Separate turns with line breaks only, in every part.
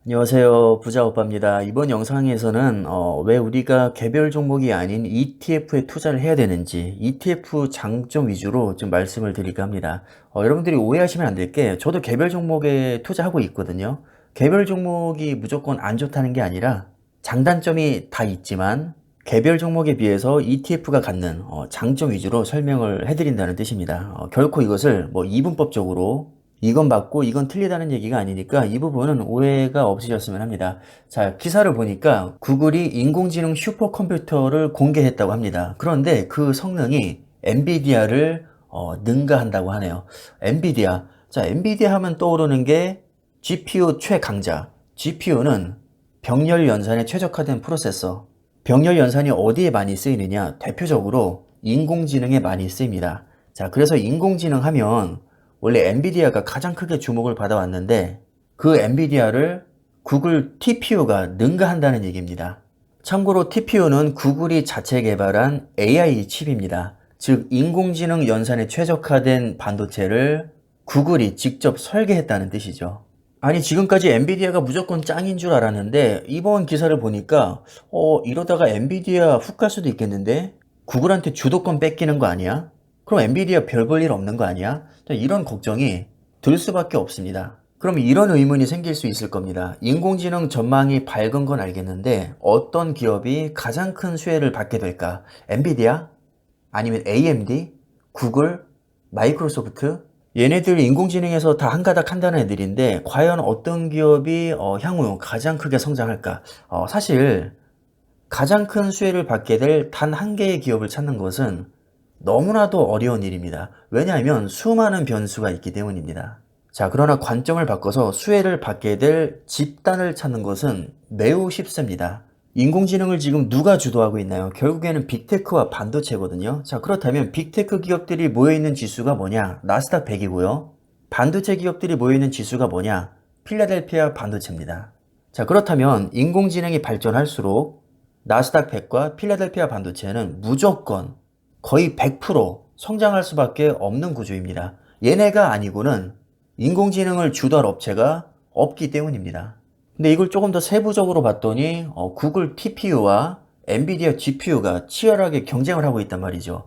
안녕하세요. 부자오빠입니다. 이번 영상에서는 왜 우리가 개별 종목이 아닌 ETF에 투자를 해야 되는지 ETF 장점 위주로 좀 말씀을 드릴까 합니다. 여러분들이 오해하시면 안 될 게 저도 개별 종목에 투자하고 있거든요. 개별 종목이 무조건 안 좋다는 게 아니라 장단점이 다 있지만 개별 종목에 비해서 ETF가 갖는 장점 위주로 설명을 해드린다는 뜻입니다. 결코 이것을 뭐 이분법적으로 이건 맞고 이건 틀리다는 얘기가 아니니까 이 부분은 오해가 없으셨으면 합니다. 자, 기사를 보니까 구글이 인공지능 슈퍼컴퓨터를 공개했다고 합니다. 그런데 그 성능이 엔비디아를 능가한다고 하네요. 엔비디아. 자, 엔비디아 하면 떠오르는 게 GPU 최강자. GPU는 병렬 연산에 최적화된 프로세서. 병렬 연산이 어디에 많이 쓰이느냐? 대표적으로 인공지능에 많이 쓰입니다. 자, 그래서 인공지능 하면 원래 엔비디아가 가장 크게 주목을 받아왔는데 그 엔비디아를 구글 TPU가 능가한다는 얘기입니다. 참고로 TPU는 구글이 자체 개발한 AI 칩입니다. 즉 인공지능 연산에 최적화된 반도체를 구글이 직접 설계했다는 뜻이죠. 아니 지금까지 엔비디아가 무조건 짱인 줄 알았는데 이번 기사를 보니까 이러다가 엔비디아 훅 갈 수도 있겠는데 구글한테 주도권 뺏기는 거 아니야? 그럼 엔비디아 별 볼 일 없는 거 아니야? 이런 걱정이 들 수밖에 없습니다. 그럼 이런 의문이 생길 수 있을 겁니다. 인공지능 전망이 밝은 건 알겠는데 어떤 기업이 가장 큰 수혜를 받게 될까? 엔비디아? 아니면 AMD? 구글? 마이크로소프트? 얘네들 인공지능에서 다 한가닥 한다는 애들인데 과연 어떤 기업이 향후 가장 크게 성장할까? 사실 가장 큰 수혜를 받게 될 단 한 개의 기업을 찾는 것은 너무나도 어려운 일입니다. 왜냐하면 수많은 변수가 있기 때문입니다. 자, 그러나 관점을 바꿔서 수혜를 받게 될 집단을 찾는 것은 매우 쉽습니다. 인공지능을 지금 누가 주도하고 있나요? 결국에는 빅테크와 반도체거든요. 자, 그렇다면 빅테크 기업들이 모여있는 지수가 뭐냐? 나스닥 100이고요. 반도체 기업들이 모여있는 지수가 뭐냐? 필라델피아 반도체입니다. 자, 그렇다면 인공지능이 발전할수록 나스닥 100과 필라델피아 반도체는 무조건 거의 100% 성장할 수밖에 없는 구조입니다. 얘네가 아니고는 인공지능을 주도할 업체가 없기 때문입니다. 근데 이걸 조금 더 세부적으로 봤더니 구글 TPU와 엔비디아 GPU가 치열하게 경쟁을 하고 있단 말이죠.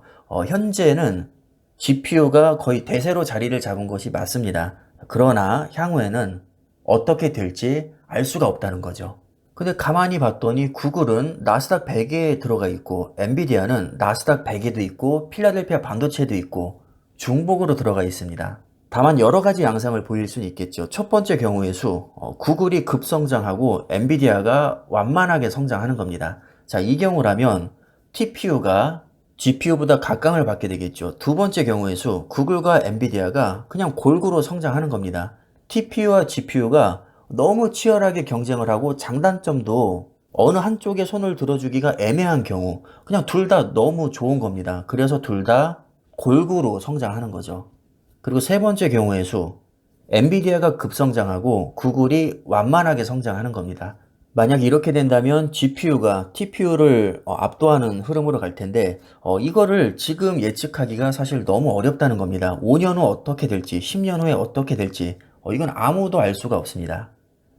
현재는 GPU가 거의 대세로 자리를 잡은 것이 맞습니다. 그러나 향후에는 어떻게 될지 알 수가 없다는 거죠. 근데 가만히 봤더니 구글은 나스닥 100에 들어가 있고 엔비디아는 나스닥 100에도 있고 필라델피아 반도체도 있고 중복으로 들어가 있습니다. 다만 여러 가지 양상을 보일 수는 있겠죠. 첫 번째 경우의 수, 구글이 급성장하고 엔비디아가 완만하게 성장하는 겁니다. 자, 이 경우라면 TPU가 GPU보다 각광을 받게 되겠죠. 두 번째 경우의 수, 구글과 엔비디아가 그냥 골고루 성장하는 겁니다. TPU와 GPU가 너무 치열하게 경쟁을 하고 장단점도 어느 한쪽에 손을 들어주기가 애매한 경우 그냥 둘 다 너무 좋은 겁니다. 그래서 둘 다 골고루 성장하는 거죠. 그리고 세 번째 경우의 수, 엔비디아가 급성장하고 구글이 완만하게 성장하는 겁니다. 만약 이렇게 된다면 GPU가 TPU를 압도하는 흐름으로 갈 텐데 이거를 지금 예측하기가 사실 너무 어렵다는 겁니다. 5년 후 어떻게 될지, 10년 후에 어떻게 될지 이건 아무도 알 수가 없습니다.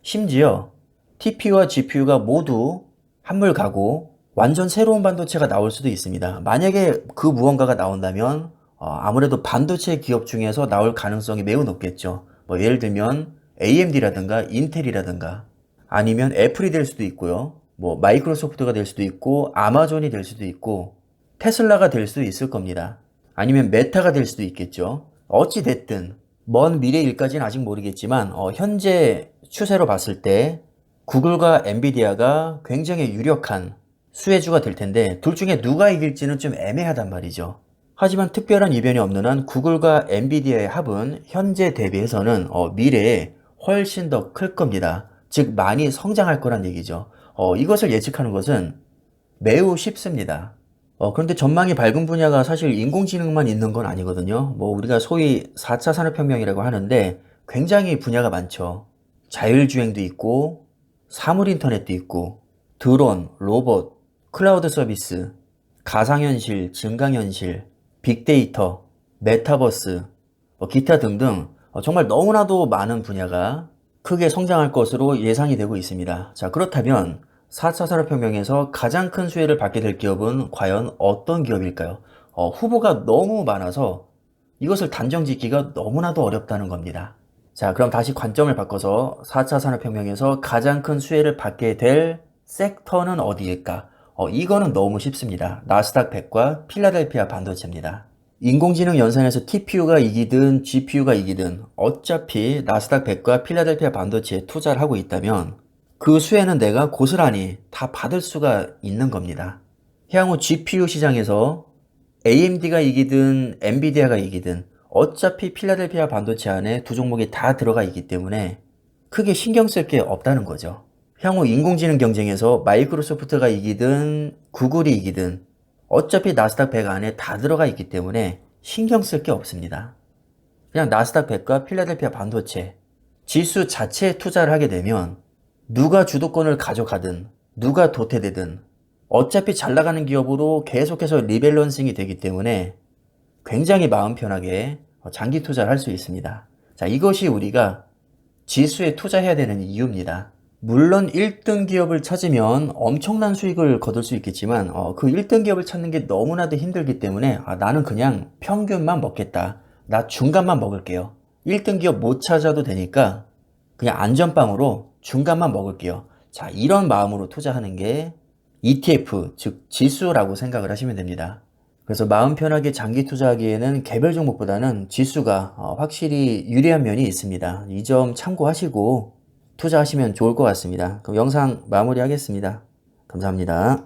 심지어 TPU와 GPU가 모두 한물 가고 완전 새로운 반도체가 나올 수도 있습니다. 만약에 그 무언가가 나온다면 아무래도 반도체 기업 중에서 나올 가능성이 매우 높겠죠. 뭐 예를 들면 AMD라든가 인텔이라든가 아니면 애플이 될 수도 있고요. 뭐 마이크로소프트가 될 수도 있고 아마존이 될 수도 있고 테슬라가 될 수도 있을 겁니다. 아니면 메타가 될 수도 있겠죠. 어찌 됐든 먼 미래 일까지는 아직 모르겠지만 현재 추세로 봤을 때 구글과 엔비디아가 굉장히 유력한 수혜주가 될 텐데 둘 중에 누가 이길지는 좀 애매하단 말이죠. 하지만 특별한 이변이 없는 한 구글과 엔비디아의 합은 현재 대비해서는 미래에 훨씬 더 클 겁니다. 즉 많이 성장할 거란 얘기죠. 이것을 예측하는 것은 매우 쉽습니다. 그런데 전망이 밝은 분야가 사실 인공지능만 있는 건 아니거든요. 뭐 우리가 소위 4차 산업혁명이라고 하는데 굉장히 분야가 많죠. 자율주행도 있고 사물인터넷도 있고 드론, 로봇, 클라우드 서비스, 가상현실, 증강현실, 빅데이터, 메타버스, 기타 등등 정말 너무나도 많은 분야가 크게 성장할 것으로 예상이 되고 있습니다. 자, 그렇다면 4차 산업혁명에서 가장 큰 수혜를 받게 될 기업은 과연 어떤 기업일까요? 후보가 너무 많아서 이것을 단정 짓기가 너무나도 어렵다는 겁니다. 자, 그럼 다시 관점을 바꿔서 4차 산업혁명에서 가장 큰 수혜를 받게 될 섹터는 어디일까? 이거는 너무 쉽습니다. 나스닥 100과 필라델피아 반도체입니다. 인공지능 연산에서 TPU가 이기든 GPU가 이기든 어차피 나스닥 100과 필라델피아 반도체에 투자를 하고 있다면 그 수혜는 내가 고스란히 다 받을 수가 있는 겁니다. 향후 GPU 시장에서 AMD가 이기든 엔비디아가 이기든 어차피 필라델피아 반도체 안에 두 종목이 다 들어가 있기 때문에 크게 신경 쓸 게 없다는 거죠. 향후 인공지능 경쟁에서 마이크로소프트가 이기든 구글이 이기든 어차피 나스닥 100 안에 다 들어가 있기 때문에 신경 쓸 게 없습니다. 그냥 나스닥 100과 필라델피아 반도체 지수 자체에 투자를 하게 되면 누가 주도권을 가져가든 누가 도태되든 어차피 잘 나가는 기업으로 계속해서 리밸런싱이 되기 때문에 굉장히 마음 편하게 장기 투자를 할 수 있습니다. 자, 이것이 우리가 지수에 투자해야 되는 이유입니다. 물론 1등 기업을 찾으면 엄청난 수익을 거둘 수 있겠지만 그 1등 기업을 찾는 게 너무나도 힘들기 때문에 나는 그냥 평균만 먹겠다. 나 중간만 먹을게요. 1등 기업 못 찾아도 되니까 그냥 안전빵으로 중간만 먹을게요. 자, 이런 마음으로 투자하는 게 ETF, 즉 지수라고 생각을 하시면 됩니다. 그래서 마음 편하게 장기 투자하기에는 개별 종목보다는 지수가 확실히 유리한 면이 있습니다. 이 점 참고하시고 투자하시면 좋을 것 같습니다. 그럼 영상 마무리하겠습니다. 감사합니다.